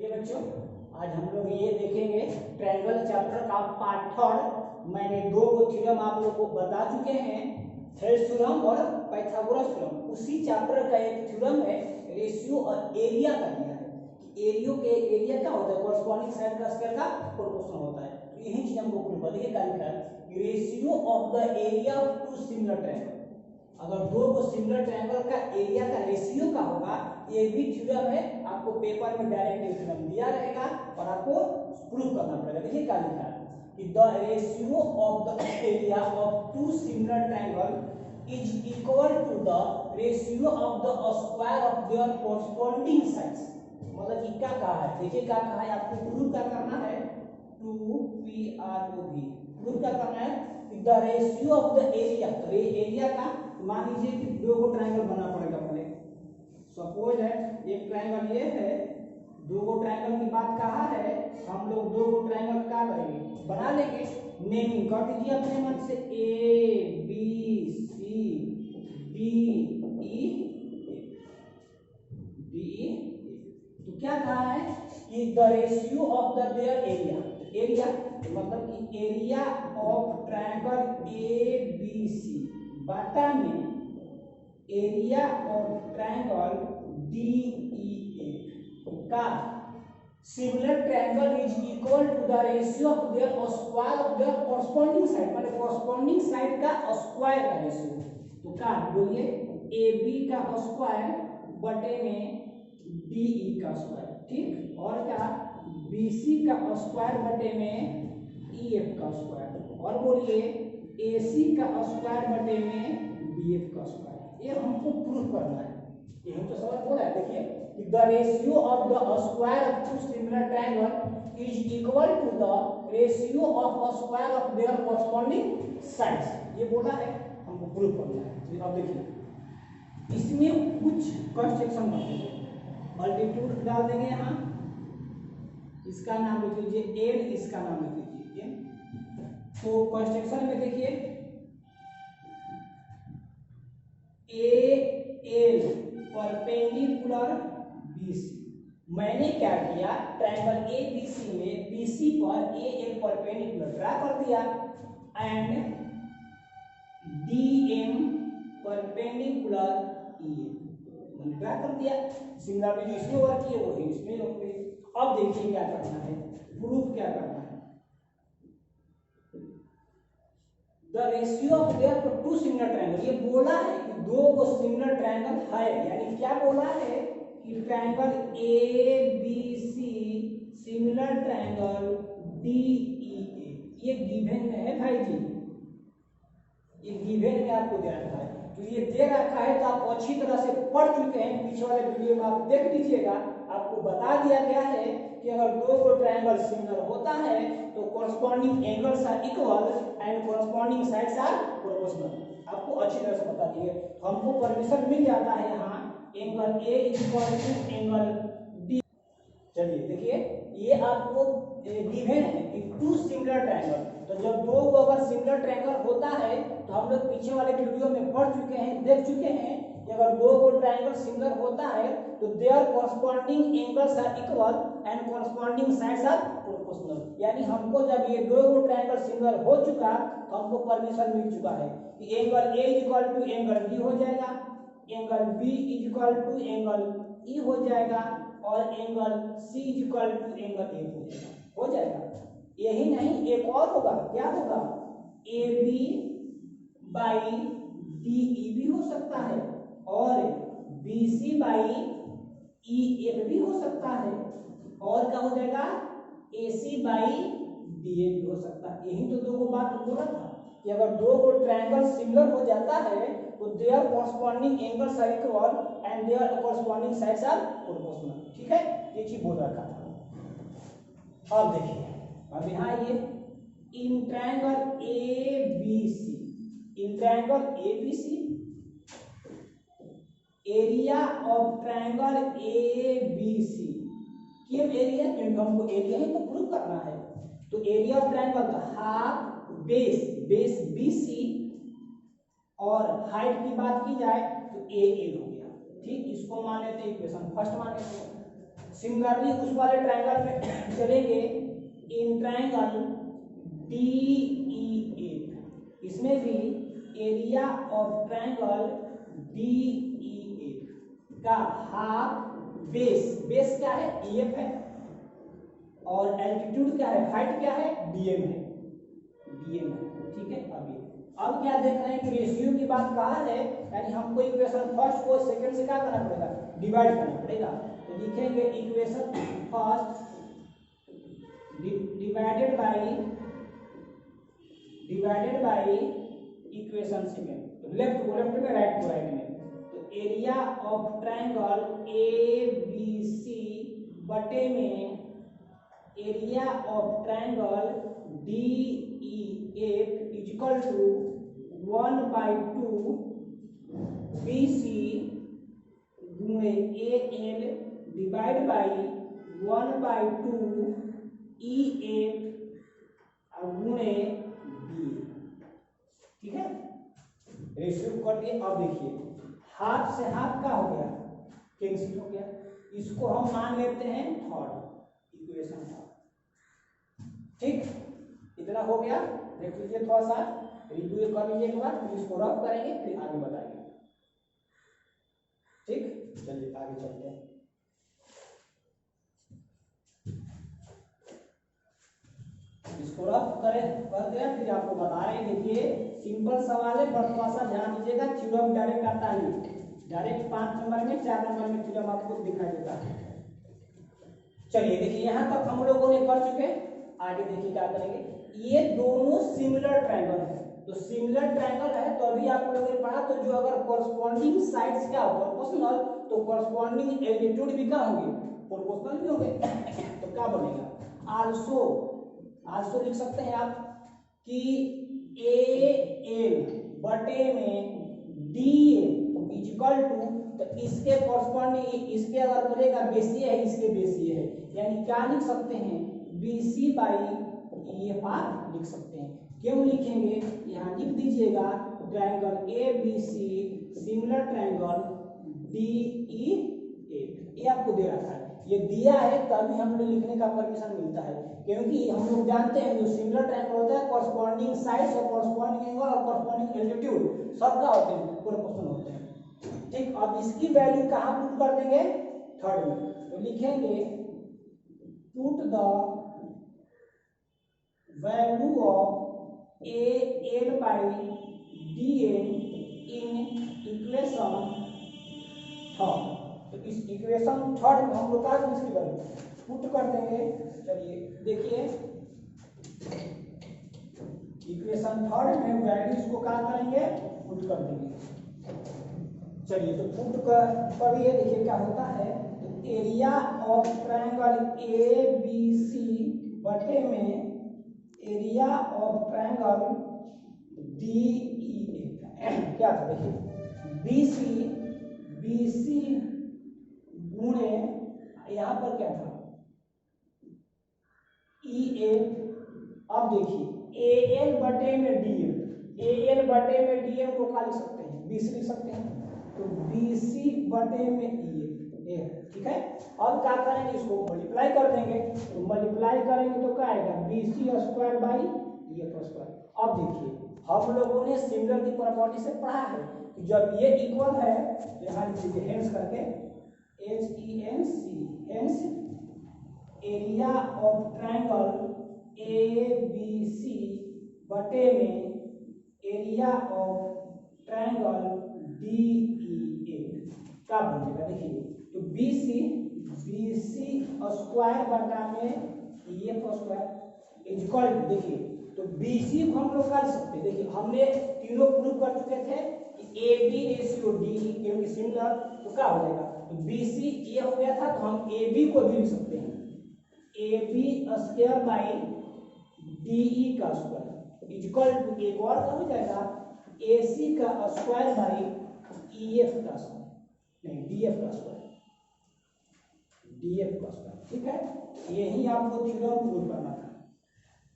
ये बच्चों आज हम लोग ये देखेंगे ट्रायंगल चैप्टर का पार्ट थर्ड। मैंने दो थ्योरम आप लोग को बता चुके हैं, थेल्स थ्योरम और पाइथागोरस थ्योरम। उसी चैप्टर का एक थ्योरम है रेशियो और एरिया का दिया है कि एरिया क्या होता है, कॉरस्पॉन्डिंग साइड का स्क्वायर का प्रोपोर्शन होता है। तो यही चीज हमको प्रूव कर देखिए क्या लिखा है, ratio of the area of two similar triangle. अगर दो को सिमिलर ट्रायंगल का एरिया का रेशियो का होगा, ये भी थ्योरम है, आपको पेपर में डायरेक्ट थ्योरम दिया रहेगा और आपको प्रूफ करना पड़ेगा। देखिए क्या लिखा है कि the ratio of the area of two similar triangle is equal to the ratio of the square of their corresponding sides. मतलब कि क्या कहा है, देखिए क्या कहा है, आपको प्रूफ क्या करना है, 2PROV प्रूफ क्या करना है कि the ratio of the area का, मान लीजिए कि दो को ट्रायंगल बनना पड़ेगा। पहले सपोज है एक ट्रायंगल ये है, दो को ट्रायंगल की बात कहा है, हम लोग दो को ट्रायंगल क्या करेंगे, बना लेंगे। नेमिंग कर दीजिए अपने मन से, A B C D E तो क्या कहा है कि the ratio of the their area मतलब कि एरिया ऑफ ट्रायंगल ABC बटा में एरिया ऑफ ट्रायंगल DEA का similar triangle is equal to the ratio of their square of their corresponding side, मतलब कॉरस्पॉन्डिंग साइड का स्क्वायर का ratio. तो क्या बोलिए, AB का स्क्वायर बटे में DE का स्क्वायर, ठीक, और क्या BC का स्क्वायर बटे में EF का स्क्वायर, और बोलिए AC का स्क्वायर बटे में BF का स्क्वायर। ये हमको प्रूफ करना है, ये हम तो सवाल बोला है। देखिए कि the ratio of the square of two similar triangle is equal to the ratio of square of their corresponding sides, ये बोला है, हमको प्रूफ करना है। अब देखिए इसमें कुछ कंस्ट्रक्शन बनाएंगे, मल्टीट्यूड डाल देंगे यहाँ, इसका नाम लिख लीजिए n, इसका नाम लिख लीजिए n। तो कंस्ट्रक्शन में देखिए AL परपेंडिकुलर BC, मैंने क्या किया, ट्रायंगल ABC में BC पर AL परपेंडिकुलर ड्रा कर दिया and DM perpendicular EL draw कर दिया। सिमिलरिटी इसमें वर्क किए वही इसमें होंगे। अब देखिए क्या करना है, प्रूफ क्या करना है, the ratio of their two similar triangle. ये बोला है कि दो को सिमिलर ट्रायंगल है, यानी क्या बोला है कि triangle ABC similar triangle DEA, ये गिवन में है भाई जी, ये गिवन में आपको दे रखा है। तो ये दे रखा है तो आप अच्छी तरह से पढ़ चुके हैं, पीछे वाले वीडियो में आप देख लीजिएगा, आपको बता दिया गया है कि अगर दो को ट्रायंगल सिमिलर होता है तो corresponding angles are equal and corresponding sides are proportional. आपको अच्छी तरह से बता दिए, हमको परमिशन मिल जाता है यहाँ angle A is equal to angle D। चलिए देखिए ये आपको गिवन है कि टू सिमिलर ट्रायंगल, तो जब दो को अगर सिमिलर ट्रायंगल होता है तो हम लोग पीछे वाले वीडियो में पढ़ चुके हैं, देख चुके हैं कि अगर दो को ट्रायंगल सिमिलर होता है तो their corresponding angles are equal and corresponding sides are proportional. यानी हमको जब ये दो को ट्रायंगल सिमिलर हो चुका तो हमको परमिशन मिल चुका है कि angle A is equal to angle B हो जाएगा, angle B is equal to angle E हो जाएगा, और angle C is equal to angle A हो जाएगा। यही नहीं, एक और होगा, क्या होगा, AB बाई DE भी हो सकता है, और BC बाई EF भी हो सकता है, और क्या हो जाएगा, AC बाई DA भी हो सकता है। यही तो दो को बात बोला था कि अगर दो को ट्रायंगल सिमिलर हो जाता है तो their corresponding angles are equal and their corresponding sides are proportional. ठीक है, ये चीज बोल रखा था। अब देखिए, अब यहाँ ये इन triangle ABC area of triangle ABC, क्यों एरिया, क्योंकि हमको एरिया ही तो प्रूव करना है। तो एरिया ऑफ ट्रायंगल का हाफ बेस BC, और हाइट की बात की जाए तो AL हो गया। ठीक, इसको माने थे इक्वेशन फर्स्ट माने थे। सिमिलरली उस वाले ट्रायंगल में चलेंगे, इन ट्रायंगल DEF, इसमें भी एरिया ऑफ ट्रायंगल DEF का हाफ बेस, बेस क्या है EF है, और एल्टीट्यूड क्या है, हाइट क्या है DM है, DM है। ठीक है, अब क्या देख रहे हैं कि रेशियो की बात कहा है, यानी हमको इक्वेशन फर्स्ट को सेकंड से क्या करना पड़ेगा, डिवाइड करना पड़ेगा। तो लिखेंगे equation first divided by equation second, तो लेफ्ट को लेफ्ट में, राइट को राइट में। तो एरिया ऑफ ट्रायंगल ABC बटे में area of triangle DEF equal to 1/2 BC गुणे AL डिवाइड बाई 1/2 EF गुणे B। ठीक है, रेशियो कर दिए। अब देखिए हाफ से हाफ का हो गया, कैंसिल हो गया, इसको हम मान लेते हैं थर्ड इक्वेशन था। ठीक, इतना हो गया, देख लीजिए, थोड़ा सा रिव्यू कर लीजिए एक बार, फिर इसको रफ करेंगे, फिर आगे बताएंगे। ठीक, चलिए आगे चलते हैं। इसको रफ कर दिया, फिर आपको बता रहे हैं। देखिए सिंपल सवाल है, बस थोड़ा सा ध्यान दीजिएगा, थ्योरम डायरेक्ट आता है, डायरेक्ट 5 नंबर में 4 नंबर में थ्योरम आपको दिखाई देता है। चलिए देखिए यहाँ तक हम लोगों ने कर चुके, आगे देखिए क्या करेंगे। ये दोनों सिमिलर ट्रायंगल है, तो सिमिलर ट्रायंगल है तो अभी आप लोगों ने पढ़ा, तो जो अगर कोरस्पॉन्डिंग साइड्स क्या हो प्रोपोर्शनल, तो कोरस्पॉन्डिंग एल्टीट्यूड भी क्या होंगे, प्रोपोर्शनल भी होंगे। तो क्या बनेगा, आल्सो लिख सकते हैं आप कि AL बटे में DM इक्वल टू, तो इसके कोरस्पॉन्डिंग, इसके अगर बोलेगा बेसिए है, इसके बेसिए है, यानी क्या लिख सकते हैं, BC बाई EF आप लिख सकते हैं। क्यों लिखेंगे, यहाँ लिख दीजिएगा triangle ABC similar triangle DEF, ये आपको दे रखा है, ये दिया है तभी हमें लिखने का परमिशन मिलता है, क्योंकि हम लोग जानते हैं जो सिमिलर ट्रायंगल होता है कॉरस्पॉन्डिंग साइड्स और कॉरस्पॉन्डिंग एंगल और कॉरस्पॉन्डिंग एल्टीट्यूड सब क्या होते हैं, प्रोपोर्शनल होते हैं। ठीक, अब इसकी वैल्यू कहाँ पुट कर देंगे, थर्ड में, तो लिखेंगे put the value of AL by DM in equation third. तो इस इक्वेशन थर्ड में हम लोग का इसकी वैल्यू पुट कर देंगे। चलिए देखिए इक्वेशन थर्ड में वैल्यू इसको क्या करेंगे, पुट कर देंगे। चलिए तो पुट कर ये देखिए क्या होता है, तो एरिया ऑफ ट्रायंगल ABC बटे में एरिया ऑफ ट्रायंगल DEF क्या था, देखिए BC गुणे यहाँ पर क्या था EF। अब देखिए AL बटे में DM, AL बटे में DM को क्या लिख सकते हैं, BC लिख सकते हैं, तो BC बटे में EF। ठीक है, अब क्या करेंगे, इसको मल्टीप्लाई कर देंगे, तो मल्टीप्लाई करेंगे तो क्या आएगा, BC square by EF square. अब देखिए हम लोगों ने सिमिलर की प्रॉपर्टी से पढ़ा है कि जब ये इक्वल है, यहाँ लिखिए हेंस करके hence area of triangle ABC बटे में एरिया ऑफ ट्रायंगल DEF क्या बनेगा, देखिए तो BC स्क्वायर बटा में EF स्क्वायर इक्वल, देखिए तो BC को हम लोग कर सकते हैं, देखिए हमने तीनों प्रूव कर चुके थे कि AB रेशियो DE क्योंकि सिमिलर, तो क्या हो जाएगा, तो BC ये हो गया था, तो हम AB को भी लिख सकते हैं, AB स्क्वायर बाई DE का स्क्वायर इक्वल टू एक और क्या हो जाएगा, AC का स्क्वायर बाई EF का स्क्वायर, नहीं DF का स्क्वायर, DF का स्क्वायर। ठीक है, यही आपको थ्योरम प्रूव करना था,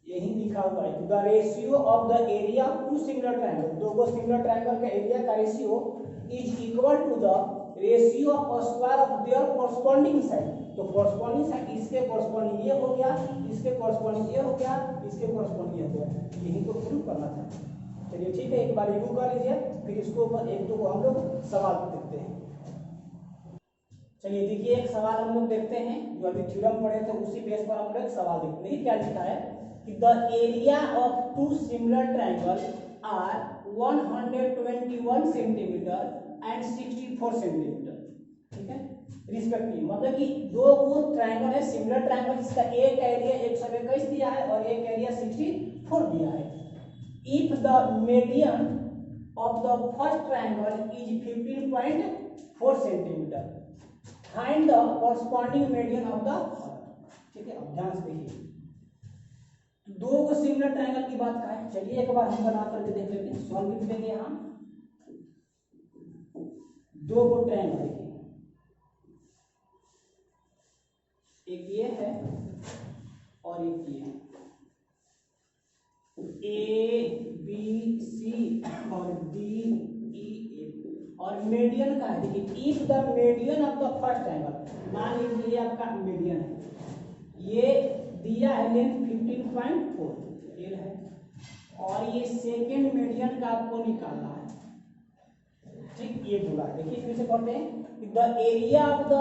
यही लिखा हुआ है, the ratio of the area of two similar triangle, दो सिमिलर ट्रायंगल का एरिया का ratio is equal to the ratio of square of their corresponding side. तो कॉरस्पॉन्डिंग साइड इसके कॉरस्पॉन्डिंग ये हो गया, इसके कॉरस्पॉन्डिंग ये हो गया, इसके कॉरस्पॉन्डिंग ये हो गया, यही तो प्रूव करना था। चलिए ठीक है, एक बार रिव्यू कर लीजिए, फिर इसके ऊपर एक दो को हम लोग सवाल देखते हैं। चलिए देखिए, एक सवाल हम लोग देखते हैं जो अभी थ्योरम पढ़े थे, उसी बेस पर हम लोग एक सवाल देखते हैं। क्या लिखा है कि the area of two similar triangle are 121 centimetre and 64 centimetre, ठीक है, रिस्पेक्टिव। मतलब कि दो वो ट्रायंगल है, सिमिलर ट्रायंगल, जिसका एक एरिया 121 दिया है और एक एरिया 64 दिया है। If the median of the first triangle is 15.4 centimetre, find the corresponding median of the, ठीक है। अब ध्यान से देखिए, दो को सिमिलर ट्रायंगल की बात का है। चलिए एक बार हम बना करके देख लेते हैं, सॉल्व भी देंगे। यहाँ दो को ट्रायंगल देखिए, एक ये है और एक ये है, ए बी सी और डी ई एफ, और मीडियन का है। देखिए, if the median of the first triangle, मान लीजिए ये आपका मीडियन है, ये दिया है लेंथ 15.4 एल है, और ये सेकेंड मीडियन का आपको निकालना है, ठीक, ये पूरा। देखिए फिर से पढ़ते हैं, the area of the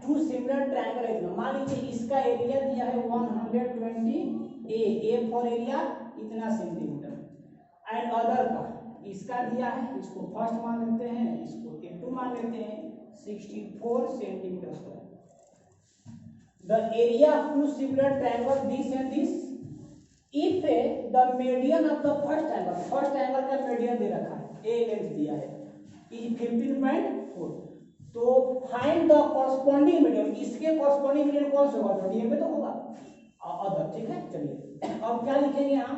two similar triangle है, मान लीजिए इसका एरिया दिया है 120 ए फॉर एरिया इतना सेंटीमीटर, एंड अदर का इसका दिया है, इसको फर्स्ट मान लेते हैं, इसको A2 मान लेते हैं, 64 centimetre square. The area of two similar triangle this and this, if the median of the first triangle का median दे रखा है, a लेंथ दिया है, is 15.4, तो find the corresponding median, इसके corresponding median कौन सा होगा, डीएम में तो होगा, अदर, ठीक है। चलिए अब क्या लिखेंगे यहाँ,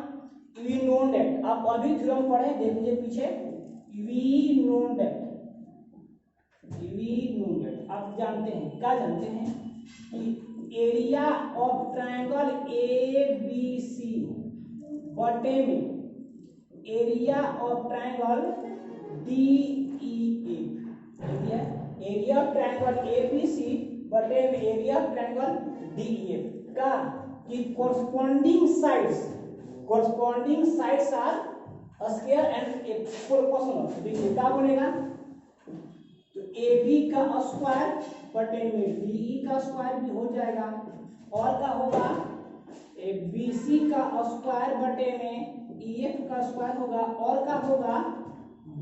we known that, आप अभी थ्योरम पढ़े, देख लीजिए पीछे, we known that, आप जानते हैं, क्या जानते हैं कि area of triangle A B C बटे में area of triangle D E F, area of triangle A B C बटे में area of triangle D E F का कि corresponding sides are square and proportional. देखिए क्या बनेगा, तो ए बी का स्क्वायर बटे में डीई का स्क्वायर भी हो जाएगा, और क्या होगा, ए बी सी का स्क्वायर बटे में ईएफ का स्क्वायर होगा, और क्या होगा,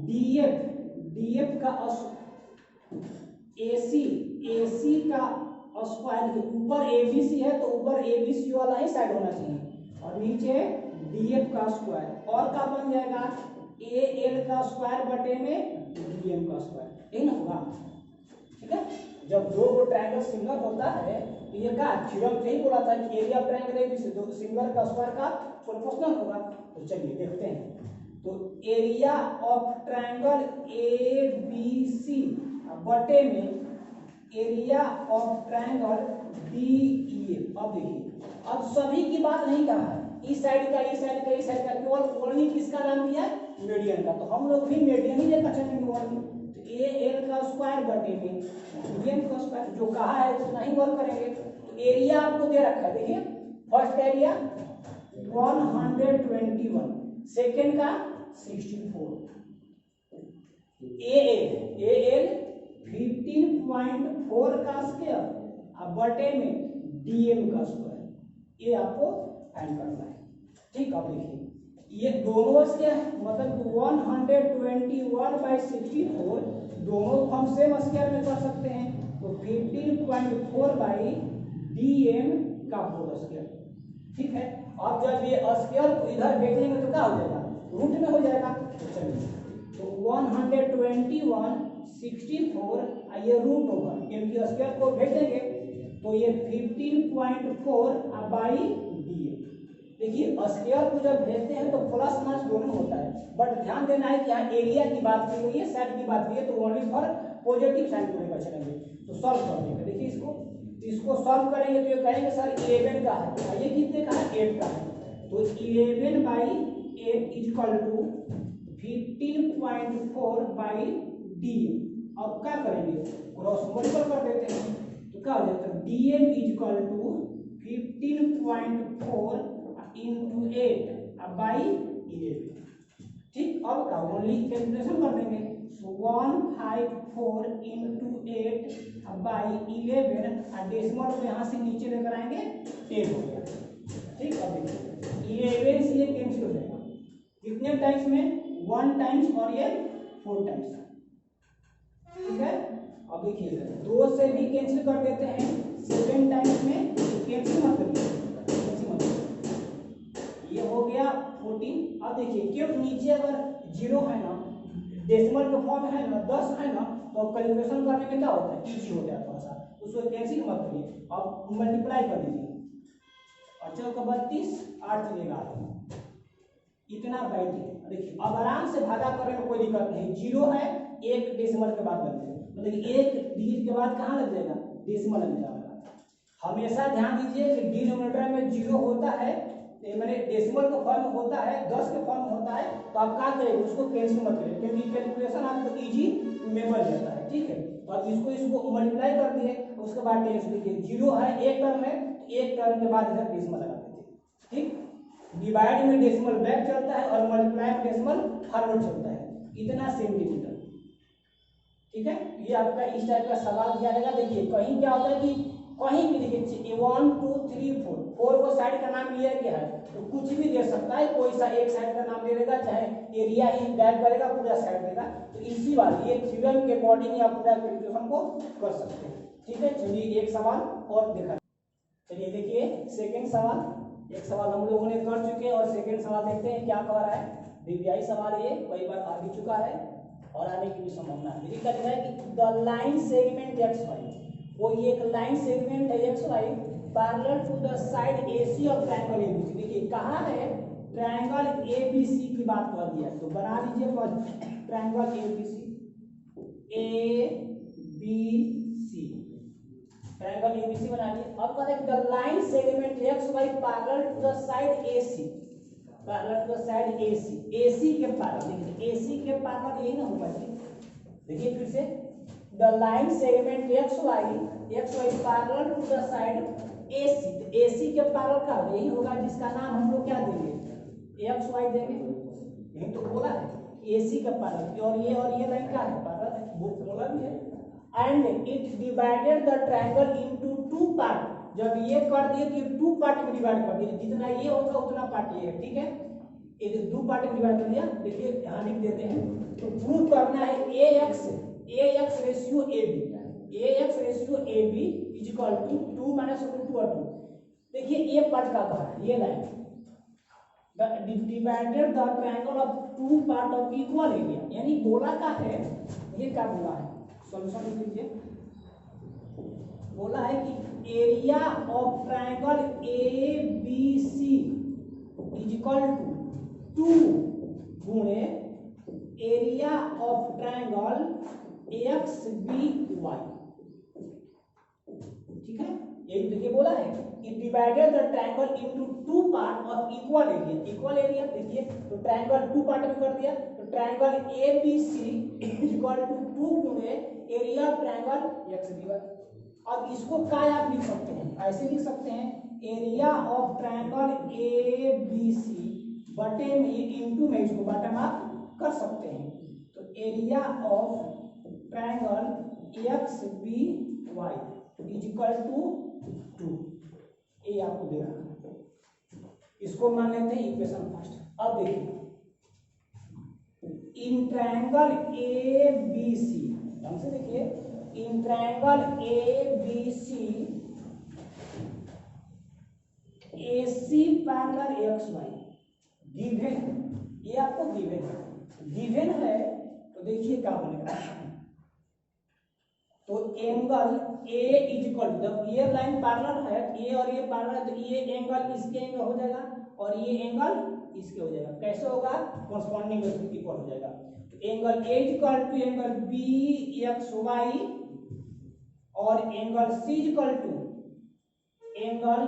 डीएफ का एसी का स्क्वायर, ऊपर एबीसी है तो ऊपर एबीसी वाला ही साइड होना चाहिए, और नीचे डीएफ का स्क्वायर, और क्या बन जाएगा, ए एल का स्क्वायर बटे में डीएम का स्क्वायर, यही ना होगा, ठीक है। जब दो को ट्रायंगल सिमिलर होता है तो ये क्या थ्योरम से ही बोला था कि area of triangle A B C दो सिमिलर का स्क्वायर का प्रोपोर्शनल होगा। तो चलिए देखते हैं, तो area of triangle A B C बटे में area of triangle D E F. अब देखिए, अब सभी की बात नहीं कहा है, इस साइड का, इस साइड का, इस साइड का, केवल ओनली किसका नाम दिया है, मीडियन का, तो हम लोग भी मीडियन ही लेकर चलेंगे ओनली, ए एल का स्क्वायर बटे में डीएम का स्क्वायर, जो कहा है उतना ही वर्क करेंगे। तो एरिया आपको दे रखा है, देखिए फर्स्ट एरिया 121, सेकेंड का 64, ए एल 15.4 का स्क्वायर अब बटे में डीएम का स्क्वायर, ये आपको फाइंड करना है, ठीक। अब देखिए ये दोनों स्क्वायर है, मतलब 121/64 दोनों हम सेम स्क्वायर में कर सकते हैं, तो 15.4/dm का होल स्क्वायर, ठीक है। अब जब ये स्क्वायर को इधर भेजेंगे तो क्या हो जाएगा, रूट में हो जाएगा। तो चलिए, तो 121/64 ये रूट होगा, इनकी स्क्वायर को भेजेंगे तो ये 15.4/dm। देखिए स्क्वायर को जब भेजते हैं तो प्लस माइनस दोनों होता है, बट ध्यान देना है कि यहाँ एरिया की बात की गई है, साइड की बात की है, तो ओनली फॉर पॉजिटिव साइन को लेकर चलेंगे। तो सॉल्व कर देंगे, देखिए इसको सॉल्व करेंगे तो ये कहेंगे सर 11 का है, ये कितने का है, 8 का है, तो 11/8 इक्वल टू 15.4/d। अब क्या करेंगे, क्रॉस मल्टीपल कर देते हैं, तो क्या हो जाता है DM equal to 15.4 into 8 by 11। ठीक, अब क्या ओनली कैलकुलेशन कर देंगे, 154 इंटू 8 बाई 11 और डेसिमल को यहाँ से नीचे लेकर आएंगे 10 हो गया। ठीक, अब देखिए 11 से ये कैंसिल हो जाएगा कितने टाइम्स में, 1 टाइम्स और ये 4 टाइम्स। ठीक है, अब देखिए 2 से भी कैंसिल कर देते हैं 7 टाइम्स में, कैंसिल मत करिए, कैंसिल मत करिए, ये हो गया 14। अब देखिए क्योंकि नीचे अगर 0 है ना, डेसिमल का फॉर्म है ना, 10 है ना, तो कैलकुलेशन करने में क्या होता है, इजी होता है थोड़ा सा, उसको कैंसिल मत करिए, अब मल्टीप्लाई कर दीजिए, अच्छा का 32 8 चलेगा, इतना बैठ है। देखिए अब आराम से भागा करने में कोई दिक्कत नहीं, 0 है, एक डेसिमल के बाद लग जाएगा, मतलब एक डिजिट के बाद कहाँ लग जाएगा, डेसिमल लग जाएगा। हमेशा ध्यान दीजिए कि डिनोमिनेटर में 0 होता है, मैंने डेसिमल का फॉर्म होता है, 10 के फॉर्म होता है, तो आप क्या करेंगे, उसको कैंसिल मत करें, क्योंकि कैलकुलेशन आपको इजी में बन जाता है। ठीक है, तो अब इसको मल्टीप्लाई कर दिए, उसके बाद टेंस लिखिए, 0 है एक टर्म है, एक टर्म के बाद इधर डेसिमल लगा देते। ठीक, डिवाइड में डेसिमल बैक चलता है और मल्टीप्लाई में डेसिमल फॉरवर्ड चलता है, इतना सेंटीमीटर। ठीक है, ये आपका इस टाइप का सवाल दिया जाएगा। देखिए कहीं क्या होता है कि कहीं भी देखिए 1 2 3 4 को साइड का नाम लिया गया है, तो कुछ भी दे सकता है, कोई सा एक साइड का नाम दे देगा, चाहे एरिया ही बैक करेगा, पूरा साइड देगा, तो इसी वाले ये थ्योरम के अकॉर्डिंग आप पूरा कैलकुलेशन को कर सकते हैं। ठीक है, चलिए एक सवाल और देखा, चलिए देखिए सेकेंड सवाल, एक सवाल हम लोगों ने कर चुके हैं और सेकेंड सवाल देखते हैं क्या कह रहा है। दिव्याई सवाल ये कई बार आ भी चुका है और आने की भी संभावना है। देखिए कहता है कि the line segment X Y, कोई एक लाइन सेगमेंट है X Y parallel to the side AC of triangle ABC। देखिए कहाँ है, ट्रायंगल ABC की बात कर दिया, तो बना लीजिए ट्रायंगल ABC, ट्रायंगल ABC बना लिए। अब कहते हैं the line segment X Y parallel to the side AC, parallel to the side AC के पैरेलल, देखिए AC के पैरेलल यही ना होगा जी। देखिए फिर से the line segment X Y parallel to the side AC, तो AC के पैरेलल का यही होगा जिसका नाम हम लोग क्या देंगे, एक्स वाई देंगे, यही तो बोला है AC का पैरेलल, और ये लाइन का है पैरेलल है, वो बोला भी है। And it divided the triangle into 2 part, जब ये कर दिए कि 2 पार्ट में डिवाइड कर दिए, जितना ये होगा उतना पार्ट ये है। ठीक है, ये 2 पार्ट में डिवाइड कर दिया। देखिए यहाँ लिख देते हैं, तो प्रूव करना है AX ratio AB is equal to 2 minus root 2 और 2। देखिए ये पार्ट का कहा है, ये line divided the triangle of 2 part of equal area, यानी बोला का है, ये क्या बोला है, सॉल्यूशन लिख लीजिए। बोला है कि area of triangle ABC is equal to 2 गुणे एरिया ऑफ ट्रायंगल XBY। ठीक है, यही देखिए बोला है कि divided the triangle into 2 part of equal area. देखिए तो ट्रायंगल 2 पार्ट में कर दिया, तो triangle ABC is equal to 2 गुणे एरिया ऑफ ट्रायंगल XBY। अब इसको क्या आप लिख सकते हैं, ऐसे लिख सकते हैं, एरिया ऑफ ट्रायंगल ABC बटे में इनटू में इसको बटन आप कर सकते हैं, तो area of triangle XBY is equal to 2, ये आपको दे रहा है, इसको मान लेते हैं इक्वेशन फर्स्ट। अब देखिए इन ट्रायंगल ABC, ढंग से देखिए, in triangle ABC AC parallel XY given, ये आपको गिवन है, तो देखिए क्या बनेगा, तो angle A is equal to, जब ये लाइन पैरेलल है, ये और ये पैरेलल है, तो ये एंगल इसके एंगल हो जाएगा और ये एंगल इसके हो जाएगा। कैसे होगा, कॉरस्पॉन्डिंग इक्वल हो जाएगा। तो angle A is equal to angle BXY और angle C is equal to angle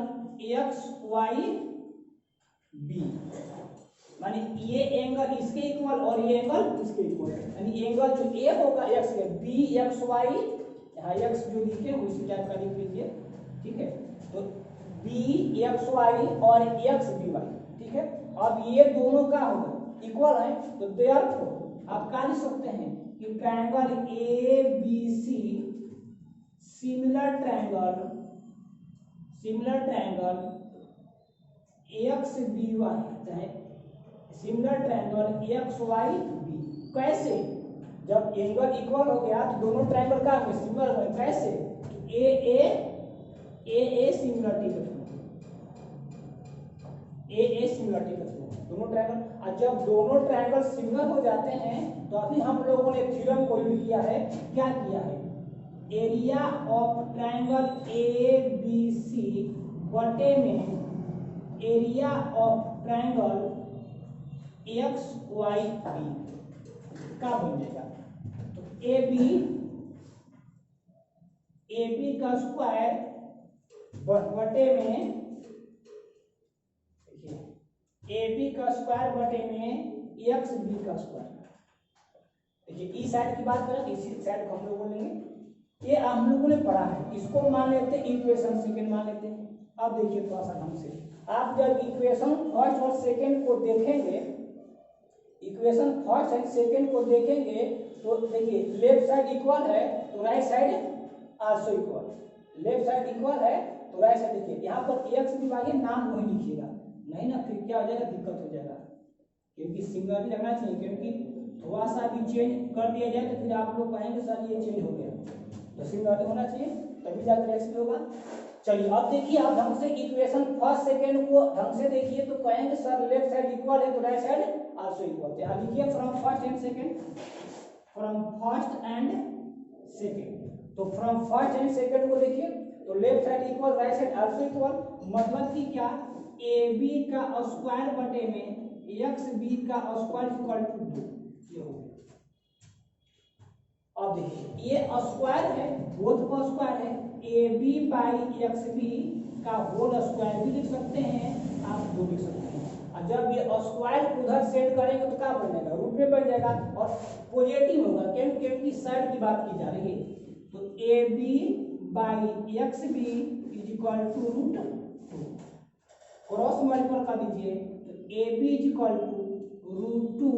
XYB। माने ये एंगल इसके इक्वल और ये एंगल इसके इक्वल, यानी एंगल जो ए होगा एक्स के, बी एक्स वाई, यहाँ एक्स जो लिखे उसी टाइप का लिख लीजिए, ठीक है। तो बी एक्स वाई और एक्स बी वाई, ठीक है। अब ये दोनों का होगा इक्वल है, तो देयरफॉर आप क्या लिख सकते हैं कि triangle A B C similar triangle X B Y है, similar triangle X Y B. कैसे? जब एंगल इक्वल हो गया तो दोनों ट्रायंगल का सिमिलर हो, कैसे? ए सिमिलरिटी का ए सिमिलरिटी का दोनों ट्रायंगल। और जब दोनों ट्रायंगल सिमिलर हो जाते हैं तो अभी हम लोगों ने थ्योरम को यूज किया है, क्या किया है, area of triangle A B C बटे में area of triangle X Y B का बन जाएगा। तो ए बी का स्क्वायर बटे में, ए बी का स्क्वायर बटे में एक्स बी का स्क्वायर। देखिए इस साइड की बात करें, इसी साइड को हम लोग बोलेंगे, ये हम लोगों ने पढ़ा है, इसको मान लेते हैं इक्वेशन सेकंड मान लेते हैं। अब देखिए थोड़ा सा ढंग से, आप जब इक्वेशन फर्स्ट और सेकंड को देखेंगे, इक्वेशन फर्स्ट एंड सेकंड को देखेंगे तो देखिए लेफ्ट साइड इक्वल है तो right side also equal, left side equal है तो राइट साइड, देखिए यहाँ पर एक्स भी वाई नाम वही लिखिएगा, नहीं ना फिर क्या हो जाएगा, दिक्कत हो जाएगा, क्योंकि सिंगल लगना चाहिए, क्योंकि थोड़ा सा भी चेंज कर दिया जाए तो फिर आप लोग कहेंगे सर ये चेंज हो गया, तो सिंगल होना चाहिए तभी जाकर एक्स भी होगा। चलिए अब देखिए आप ढंग से इक्वेशन फर्स्ट सेकंड को ढंग से देखिए तो कहेंगे सर लेफ्ट साइड इक्वल है तो राइट साइड आल्सो इक्वल। यहाँ लिखिए from first and second, from first and second, तो फ्रॉम फर्स्ट एंड सेकंड को देखिए तो left side equal right side also equal, मतलब कि क्या, ए बी का स्क्वायर बटे में एक्स बी का स्क्वायर इक्वल टू 2, ये हो गया। अब देखिए ये स्क्वायर है, बोथ का स्क्वायर है, A B by X B का होल स्क्वायर भी लिख सकते हैं आप, 2 लिख सकते हैं। और जब ये स्क्वायर उधर सेट करेंगे तो क्या बन जाएगा, रूट में बन जाएगा और पॉजिटिव होगा, क्योंकि साइड की बात की जा रही है। तो A B by X B is equal to root 2, cross multiple कर दीजिए तो A B is equal to root 2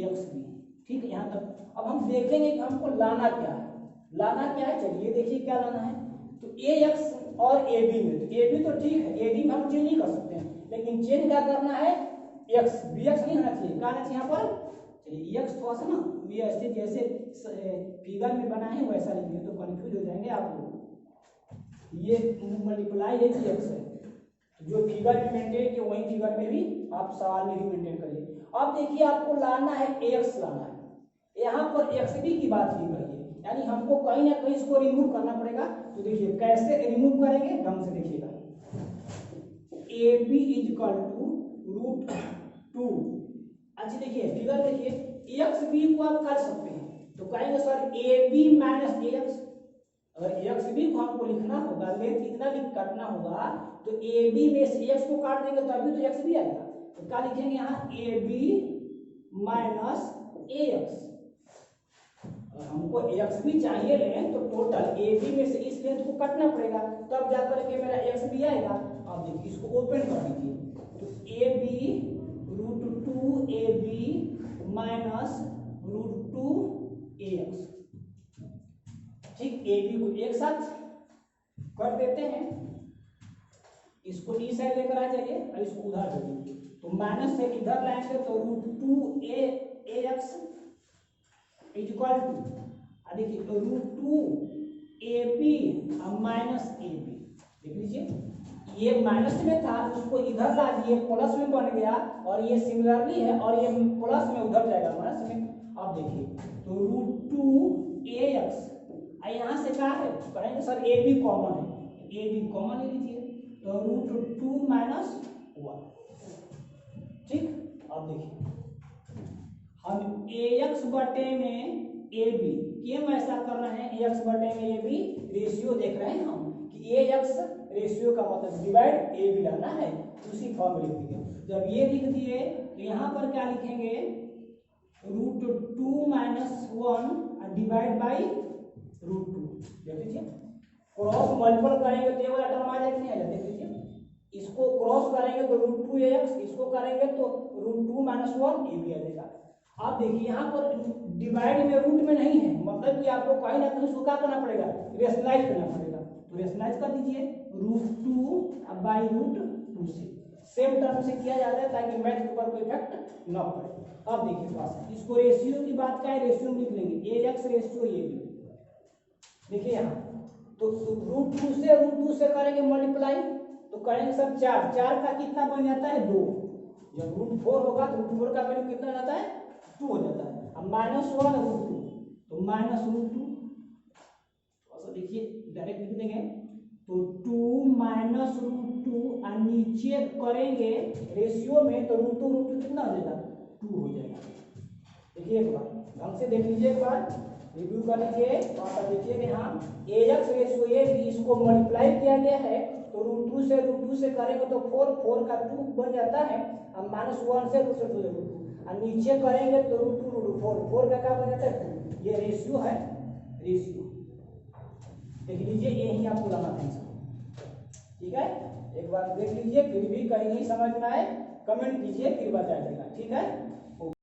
X B, ठीक है। यहाँ तक अब हम देखेंगे कि हमको लाना क्या है, चलिए देखिए क्या लाना है। तो ए एक्स और ए बी में, तो ए बी तो ठीक है, ए बी में हम चेंज नहीं कर सकते हैं, लेकिन चेंज क्या करना है, एक्स बी एक्स नहीं होना चाहिए, क्या आना चाहिए यहाँ पर, चलिए एक्स थोड़ा सा ना ये ऐसे जैसे फिगर में बना है वैसा लिखिए तो कंफ्यूज हो जाएंगे आप लोग। ये मल्टीप्लाई है कि एक्स है, जो फिगर में मेंटेन किया वही फिगर में भी आप सवाल में भी मेंटेन करिए। अब देखिए आपको लाना है एक्स लाना है, यहाँ पर एक्स बी की बात की गई है, यानी हमको कहीं ना कहीं इसको रिमूव करना पड़ेगा। तो देखिए कैसे रिमूव करेंगे, ढंग से देखिएगा, A B is equal to root 2, अच्छा देखिए फिगर देखिए, एक्स बी को आप कर सकते हैं तो कहेंगे sir A B minus A X, अगर एक्स बी को हमको लिखना होगा, लेंथ इतना भी काटना होगा तो ए बी में से एक्स को काट देंगे तभी तो एक्स बी आएगा, तो क्या लिखेंगे यहाँ, A B minus A X. हमको एक्स बी चाहिए लें तो टोटल ए बी में से इस लेंथ को काटना पड़ेगा, तब जाकर के मेरा एक्स बी आएगा। अब देखिए इसको ओपन कर दीजिए, तो A B root 2 A B minus root 2 A X, ठीक। ए बी को एक साथ कर देते हैं, इसको इस साइड लेकर आ जाइए और इसको उधर दे दीजिए, तो माइनस से इधर लाएंगे तो root 2 A X is equal to, देखिए तो root 2 A B minus A B, देख लीजिए ये माइनस में था उसको इधर ला दिए प्लस में बन गया, और ये सिमिलरली है और ये प्लस में उधर जाएगा माइनस में। अब देखिए तो रूट 2 ए एक्स, यहाँ से क्या है, कहेंगे सर ए बी कॉमन है, ए बी कॉमन ले लीजिए तो रूट 2 माइनस 1, ठीक। अब देखिए हम ए एक्स बटे में ए बी, क्यों ऐसा कर रहे हैं, एक्स बटे में ए बी रेशियो देख रहे हैं हम कि ए एक्स रेशियो का मतलब डिवाइड ए भी लाना है, उसी फॉर्म में लिख दिए। जब ये लिख दिए तो यहाँ पर क्या लिखेंगे, √2 - 1 डिवाइड बाई √2। देख लीजिए क्रॉस मल्टीपल करेंगे तो ये वाला टर्म आ जाएगा, नहीं आ जाए। देख लीजिए इसको क्रॉस करेंगे तो √2ax, इसको करेंगे तो √2 - 1 ये भी आ जाएगा। आप देखिए यहाँ पर डिवाइड में रूट में नहीं है, मतलब कि आपको कहीं ना कहीं उसको क्या करना पड़ेगा, रेशनलाइज करना पड़ेगा। तो रेशनलाइज कर दीजिए √2 बाई √2 से, सेम टर्म से किया जाता है ताकि मैथ के ऊपर कोई इफेक्ट ना पड़े। अब देखिए पास इसको रेशियो की बात क्या है, रेशियो में लिख लेंगे ax रेशियो ये भी। देखिए यहाँ तो √2 से करेंगे मल्टीप्लाई, तो करेंगे सब 4 का कितना बन जाता है 2। जब √4 होगा तो √4 का वैल्यू कितना जाता है 2 हो जाता है। अब -1 √2 तो -√2, तो देखिए डायरेक्ट लिख देंगे तो 2 - √2 और नीचे करेंगे रेशियो में तो √2 कितना हो जाएगा 2 हो जाएगा। देखिए एक बार ढंग से देख लीजिए, एक बार रिव्यू कर लीजिए। वहाँ पर देखिए यहाँ ax रेशियो ये भी इसको मल्टीप्लाई किया गया है तो √2 से करेंगे तो 4 का 2 बन जाता है। अब -1 से √2 और नीचे करेंगे तो √4 का क्या बन जाता है 2। ये रेशियो है, रेशियो देख लीजिए, यही आपको लाना था इसको। ठीक है, एक बार देख लीजिए, फिर भी कहीं नहीं समझ में आए कमेंट कीजिए, फिर बता देगा। ठीक है।